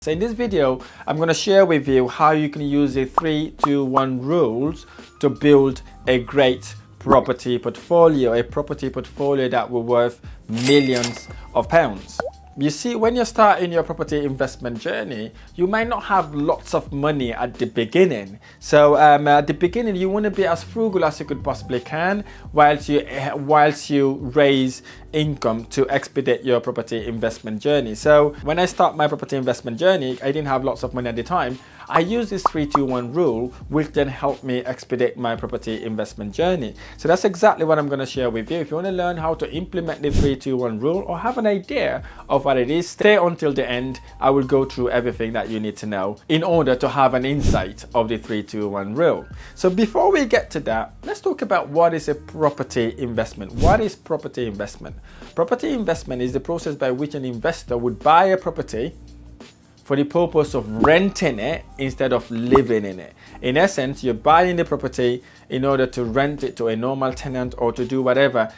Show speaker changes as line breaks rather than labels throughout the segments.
So in this video, I'm going to share with you how you can use the 3-2-1 rules to build a great property portfolio, a property portfolio that will worth millions of pounds. You see, when you're starting your property investment journey, you might not have lots of money at the beginning. So at the beginning, you want to be as frugal as you could possibly can whilst you raise income to expedite your property investment journey. So when I start my property investment journey, I didn't have lots of money at the time. I use this 3-2-1 rule, which then helped me expedite my property investment journey. So that's exactly what I'm going to share with you. If you want to learn how to implement the 3-2-1 rule or have an idea of what it is, stay until the end. I will go through everything that you need to know in order to have an insight of the 3-2-1 rule. So before we get to that, let's talk about what is a property investment. What is property investment? Property investment is the process by which an investor would buy a property for the purpose of renting it instead of living in it. In essence, you're buying the property in order to rent it to a normal tenant or to do whatever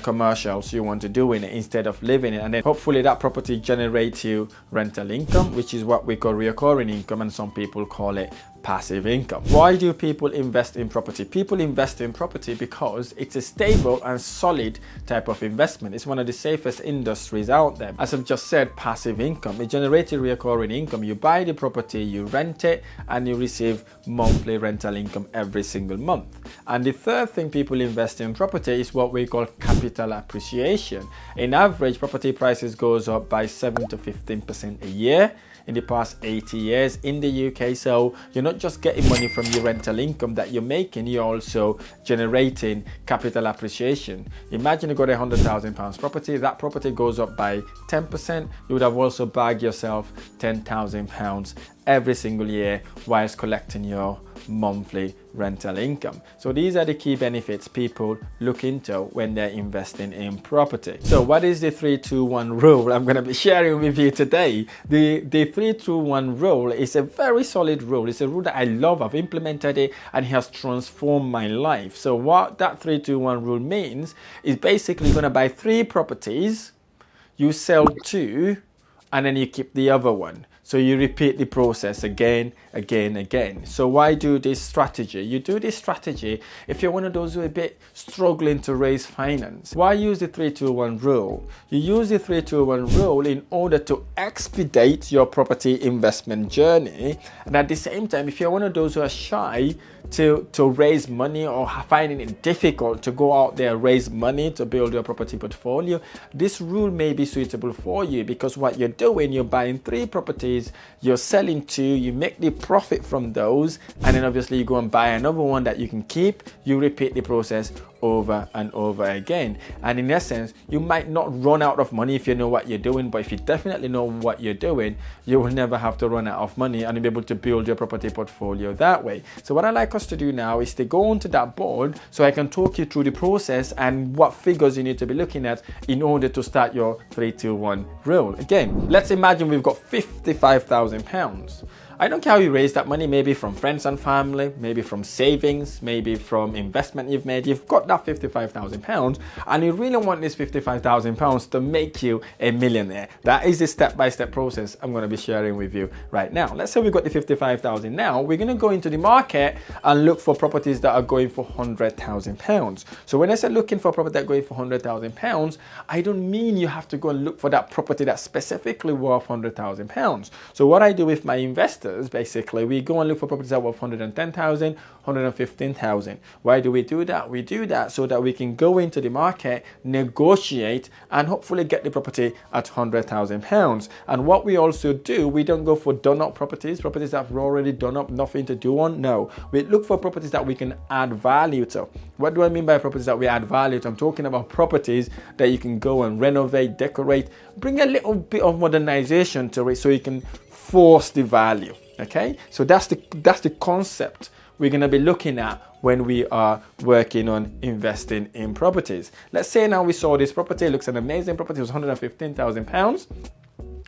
commercials you want to do in it instead of living in it. And then hopefully that property generates you rental income, which is what we call recurring income, and some people call it passive income. Why do people invest in property? People invest in property because it's a stable and solid type of investment. It's one of the safest industries out there. As I've just said, passive income. It generates recurring income. You buy the property, you rent it, and you receive monthly rental income every single month. And the third thing people invest in property is what we call capital appreciation. In average, property prices goes up by 7 to 15% a year in the past 80 years in the UK. So you're not just getting money from your rental income that you're making, you're also generating capital appreciation. Imagine you got £100,000 property, that property goes up by 10%, you would have also bagged yourself £10,000 every single year whilst collecting your monthly rental income. So these are the key benefits people look into when they're investing in property. So what is the 3-2-1 rule I'm going to be sharing with you today? The 3-2-1 rule is a very solid rule. It's a rule that I love. I've implemented it and it has transformed my life. So what that 3-2-1 rule means is basically going to buy 3 properties, you sell 2, and then you keep the other one. So you repeat the process again. So why do this strategy? You do this strategy if you're one of those who are a bit struggling to raise finance. Why use the 3-2-1 rule? You use the 3-2-1 rule in order to expedite your property investment journey. And at the same time, if you're one of those who are shy to raise money or finding it difficult to go out there and raise money to build your property portfolio, this rule may be suitable for you, because what you're doing, you're buying 3 properties, you're selling 2, you make the profit from those, and then obviously you go and buy another one that you can keep. You repeat the process over and over again. And in essence, you might not run out of money if you know what you're doing, but if you definitely know what you're doing, you will never have to run out of money and you'll be able to build your property portfolio that way. So what I like us to do now is to go onto that board so I can talk you through the process and what figures you need to be looking at in order to start your 3-2-1 rule. Again, let's imagine we've got £55,000. I don't care how you raise that money, maybe from friends and family, maybe from savings, maybe from investment you've made. You've got that £55,000 and you really want this £55,000 to make you a millionaire. That is the step-by-step process I'm going to be sharing with you right now. Let's say we've got the £55,000 now. We're going to go into the market and look for properties that are going for £100,000. So when I say looking for property that are going for £100,000, I don't mean you have to go and look for that property that's specifically worth £100,000. So what I do with my investors, basically, we go and look for properties that are worth 110,000, 115,000. Why do we do that? We do that so that we can go into the market, negotiate, and hopefully get the property at £100,000. And what we also do, we don't go for done-up properties that have already done up, nothing to do on. No, we look for properties that we can add value to. What do I mean by properties that we add value to? I'm talking about properties that you can go and renovate, decorate, bring a little bit of modernization to it so you can force the value. Okay, so that's the concept we're going to be looking at when we are working on investing in properties. Let's say now we saw this property, it looks an amazing property, it was £115,000.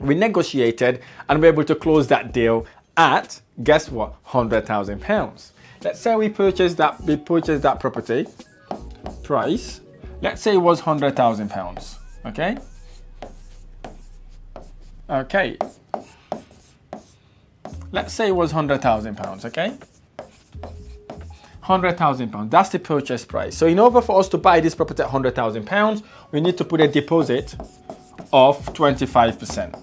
We negotiated and we're able to close that deal at, guess what, £100,000. Let's say we purchased that property price, let's say it was £100,000. Okay, let's say it was £100,000, okay? £100,000, that's the purchase price. So in order for us to buy this property at £100,000, we need to put a deposit of 25%,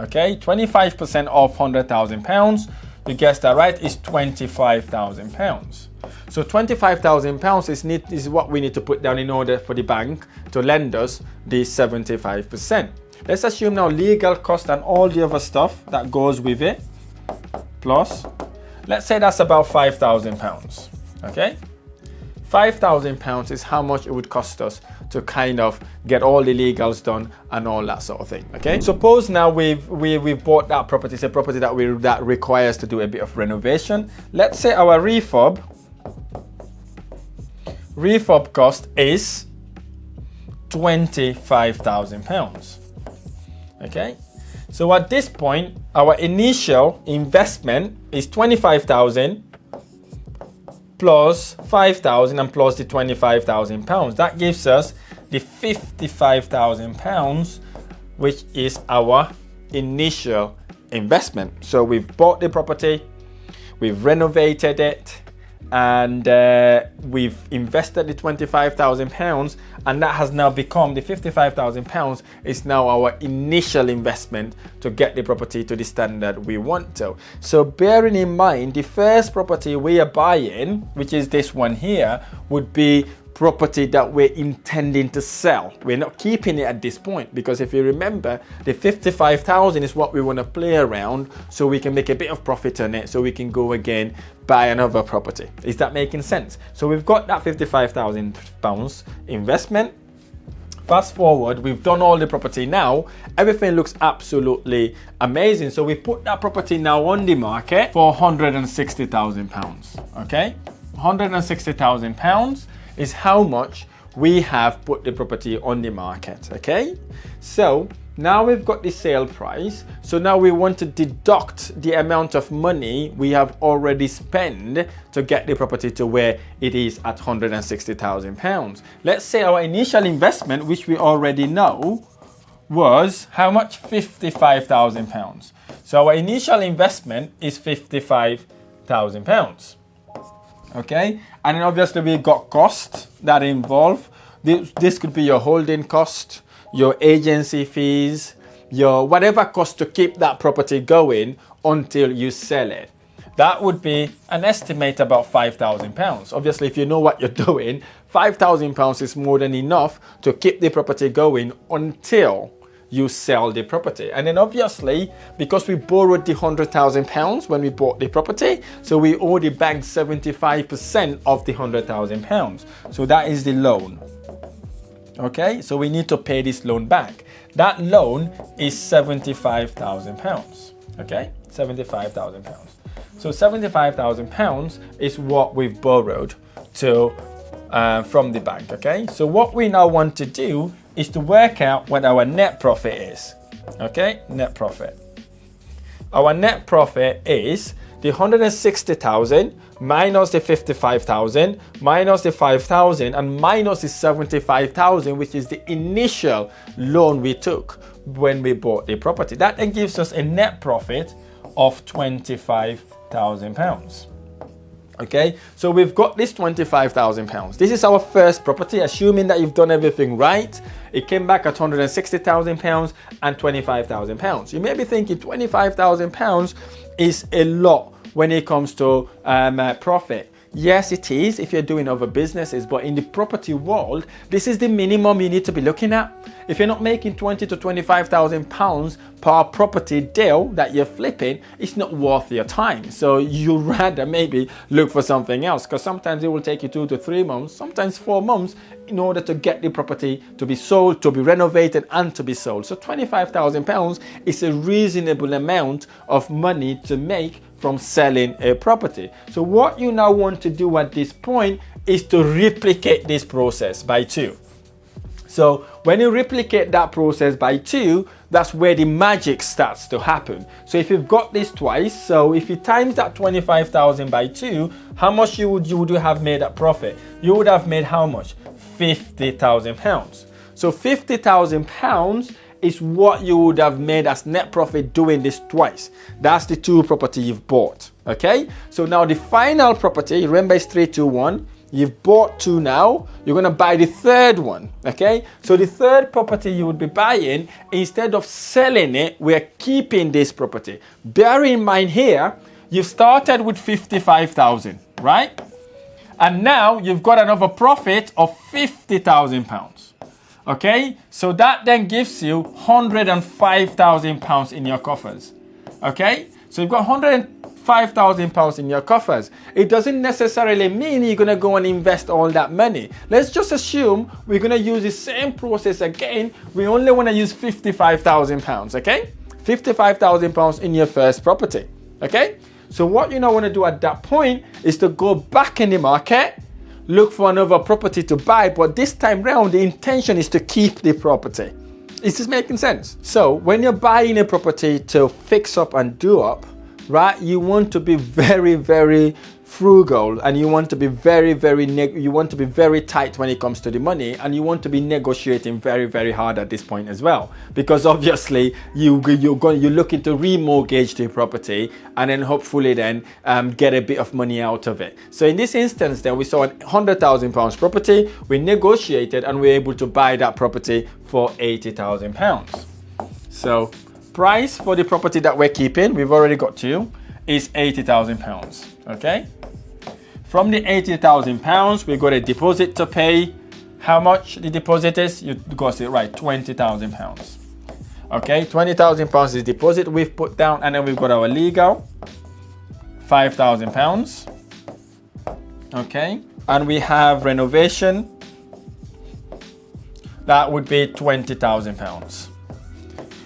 okay? 25% of £100,000, you guessed that right, is £25,000. So £25,000 is what we need to put down in order for the bank to lend us the 75%. Let's assume now legal cost and all the other stuff that goes with it, plus, let's say that's about £5,000, okay? £5,000 is how much it would cost us to kind of get all the legals done and all that sort of thing, okay? Suppose now we've bought that property. It's a property that requires to do a bit of renovation. Let's say our refurb cost is £25,000, okay? So at this point, our initial investment is £25,000 plus £5,000 and plus the £25,000. That gives us the £55,000, which is our initial investment. So we've bought the property, we've renovated it, and we've invested the £25,000, and that has now become the £55,000 is now our initial investment to get the property to the standard we want to. So bearing in mind, the first property we are buying, which is this one here, would be property that we're intending to sell. We're not keeping it at this point, because if you remember, the 55,000 is what we want to play around so we can make a bit of profit on it, so we can go again buy another property. Is that making sense? So we've got that £55,000 investment. Fast forward, we've done all the property now. Everything looks absolutely amazing. So we put that property now on the market for £160,000, okay? £160,000 is how much we have put the property on the market, okay? So now we've got the sale price. So now we want to deduct the amount of money we have already spent to get the property to where it is at £160,000. Let's say our initial investment, which we already know, was how much? £55,000. So our initial investment is £55,000. Okay, and then obviously we've got costs that involve. This could be your holding cost, your agency fees, your whatever cost to keep that property going until you sell it. That would be an estimate about £5,000. Obviously, if you know what you're doing, £5,000 is more than enough to keep the property going until you sell the property. And then obviously, because we borrowed the £100,000 when we bought the property, so we owe the bank 75% of the £100,000. So that is the loan. Okay, so we need to pay this loan back. That loan is £75,000. Okay, £75,000. So £75,000 is what we've borrowed from the bank. Okay, so what we now want to do is to work out what our net profit is. Okay, net profit. Our net profit is the 160,000 minus the 55,000 minus the 5,000 and minus the 75,000, which is the initial loan we took when we bought the property. That then gives us a net profit of £25,000. Okay, so we've got this £25,000. This is our first property, assuming that you've done everything right. It came back at £160,000 and £25,000. You may be thinking £25,000 is a lot when it comes to profit. Yes, it is if you're doing other businesses, but in the property world, this is the minimum you need to be looking at. If you're not making £20,000 to £25,000 per property deal that you're flipping, it's not worth your time. So you'd rather maybe look for something else, because sometimes it will take you 2 to 3 months, sometimes 4 months, in order to get the property to be sold, to be renovated, and to be sold. So £25,000 is a reasonable amount of money to make from selling a property. So what you now want to do at this point is to replicate this process by 2. So when you replicate that process by 2, that's where the magic starts to happen. So if you've got this twice, so if you times that 25,000 by 2, how much would you have made that profit? You would have made how much? £50,000. So £50,000 is what you would have made as net profit doing this twice. That's the 2 property you've bought. Okay, so now the final property, remember it's 3, 2, 1. You've bought 2 now, you're gonna buy the 3rd one, okay? So the 3rd property you would be buying, instead of selling it, we're keeping this property. Bear in mind here, you've started with 55,000, right? And now you've got another profit of 50,000 pounds, okay? So that then gives you 105,000 pounds in your coffers, okay? So you've got 105,000 pounds in your coffers. It doesn't necessarily mean you're gonna go and invest all that money. Let's just assume we're gonna use the same process again. We only wanna use 55,000 pounds, okay? 55,000 pounds in your first property, okay? So what you now wanna do at that point is to go back in the market, look for another property to buy, but this time round, the intention is to keep the property. Is this making sense? So when you're buying a property to fix up and do up, right, you want to be very, very frugal, and you want to be very, very tight when it comes to the money, and you want to be negotiating very, very hard at this point as well, because obviously you're looking to remortgage the property and then hopefully then get a bit of money out of it. So in this instance then, we saw a 100,000 pounds property, we negotiated and we were able to buy that property for 80,000 pounds. So price for the property that we're keeping, we've already got to, is 80,000 pounds, okay? From the 80,000 pounds, we got a deposit to pay. How much the deposit is? You got it right, 20,000 pounds. Okay, 20,000 pounds is deposit we've put down, and then we've got our legal, 5,000 pounds. Okay, and we have renovation. That would be 20,000 pounds.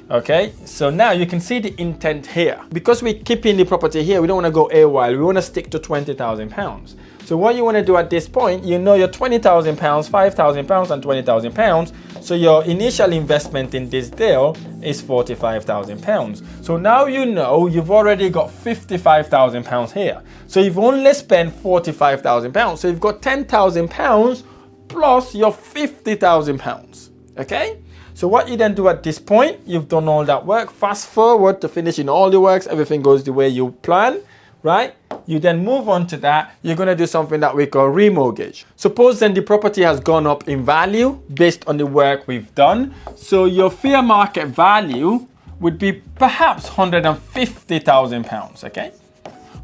Okay, so now you can see the intent here. Because we're keeping the property here, we don't want to go AWOL. We want to stick to 20,000 pounds. So what you want to do at this point, you know your 20,000 pounds, 5,000 pounds and 20,000 pounds. So your initial investment in this deal is 45,000 pounds. So now you know you've already got 55,000 pounds here. So you've only spent 45,000 pounds. So you've got 10,000 pounds plus your 50,000 pounds. Okay? So what you then do at this point, you've done all that work, fast forward to finishing all the works, everything goes the way you plan, right? You then move on to that, you're gonna do something that we call remortgage. Suppose then the property has gone up in value based on the work we've done. So your fair market value would be perhaps 150,000 pounds, okay?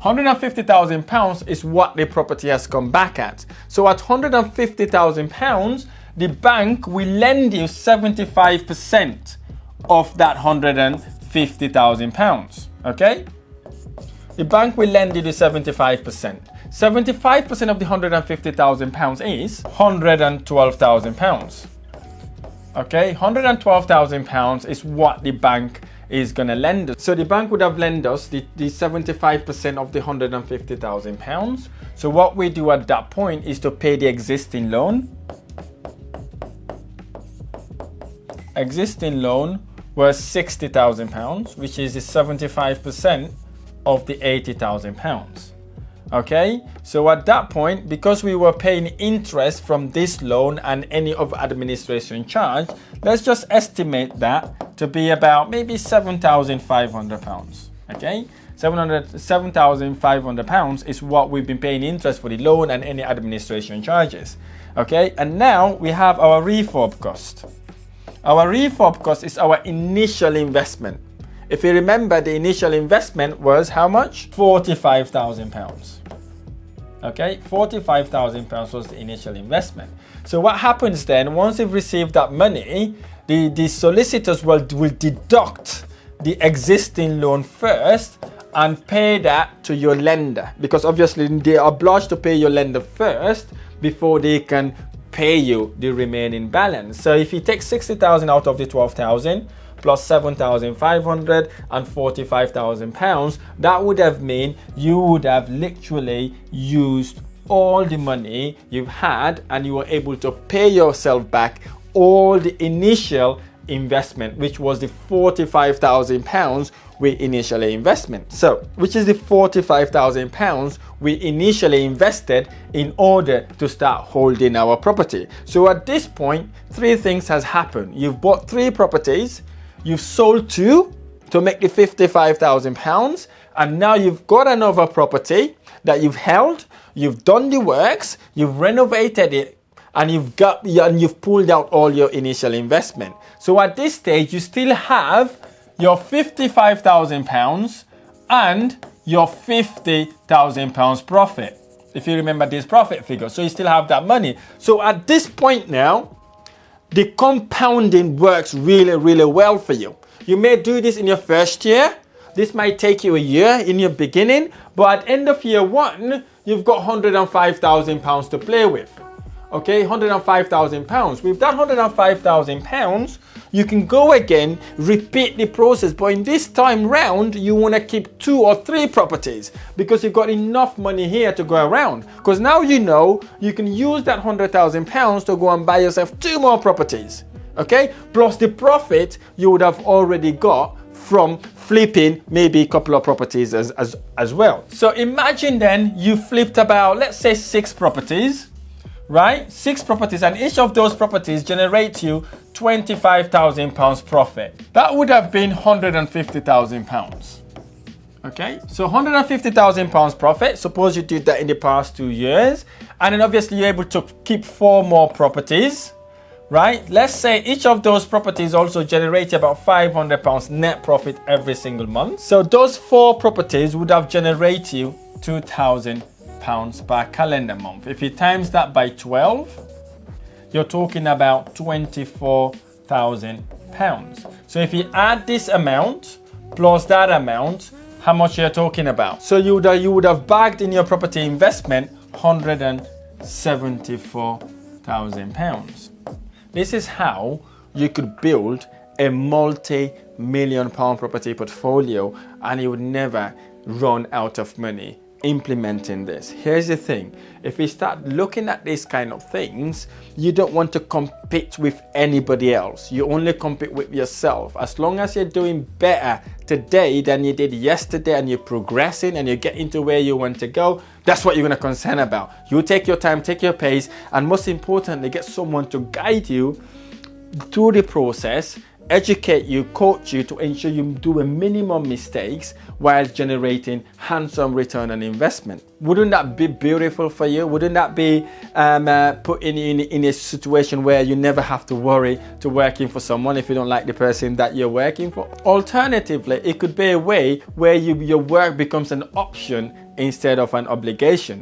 150,000 pounds is what the property has come back at. So at 150,000 pounds, the bank will lend you 75% of that 150,000 pounds, okay? The bank will lend you the 75%. 75% of the 150,000 pounds is 112,000 pounds, okay? 112,000 pounds is what the bank is gonna lend us. So the bank would have lent us the 75% of the 150,000 pounds. So what we do at that point is to pay the existing loan. Existing loan was 60,000 pounds, which is the 75% of the 80,000 pounds. Okay, so at that point, because we were paying interest from this loan and any of administration charge, let's just estimate that to be about maybe 7,500 pounds. Okay, 7,500 pounds is what we've been paying interest for the loan and any administration charges. Okay, and now we have our refurb cost. Our refurb cost is our initial investment. If you remember, the initial investment was how much? 45,000 pounds. Okay, 45,000 pounds was the initial investment. So what happens then, once you've received that money, the solicitors will deduct the existing loan first and pay that to your lender, because obviously they are obliged to pay your lender first before they can pay you the remaining balance. So if you take 60,000 out of the 12,000 plus 7,500 and 45,000 pounds, that would have meant you would have literally used all the money you've had, and you were able to pay yourself back all the initial investment, which was the 45,000 pounds we initially investment. So, which is the 45,000 pounds we initially invested in order to start holding our property. So at this point, three things has happened. You've bought three properties, you've sold 2 to make the £55,000, and now you've got another property that you've held, you've done the works, you've renovated it, and you've pulled out all your initial investment. So at this stage, you still have your £55,000 and your £50,000 profit. If you remember this profit figure, so you still have that money. So at this point now, the compounding works really, really well for you. You may do this in your first year. This might take you a year in your beginning, but at end of year 1, you've got £105,000 to play with. Okay, £105,000. With that £105,000, you can go again, repeat the process, but in this time round, you want to keep 2 or 3 properties because you've got enough money here to go around. Because now you know you can use that £100,000 to go and buy yourself 2 more properties. Okay, plus the profit you would have already got from flipping maybe a couple of properties as well. So imagine then you flipped about, let's say 6 properties. Right? 6 properties, and each of those properties generate you £25,000 profit. That would have been £150,000. Okay, so £150,000 profit. Suppose you did that in the past 2 years, and then obviously you're able to keep 4 more properties. Right? Let's say each of those properties also generate about £500 net profit every single month. So those 4 properties would have generated you £2,000 per calendar month. If you times that by 12, you're talking about £24,000. So if you add this amount plus that amount, how much you're talking about? So you would have bagged in your property investment £174,000. This is how you could build a multi-million-pound property portfolio, and you would never run out of money implementing this. Here's the thing, if you start looking at these kind of things, you don't want to compete with anybody else. You only compete with yourself. As long as you're doing better today than you did yesterday, and you're progressing and you're getting to where you want to go, that's what you're going to concern about. You take your time, take your pace, and most importantly, get someone to guide you through the process, educate you, coach you to ensure you do a minimum mistakes while generating handsome return on investment. Wouldn't that be beautiful for you? Wouldn't that be putting you in a situation where you never have to worry to working for someone if you don't like the person that you're working for? Alternatively, it could be a way where your work becomes an option instead of an obligation.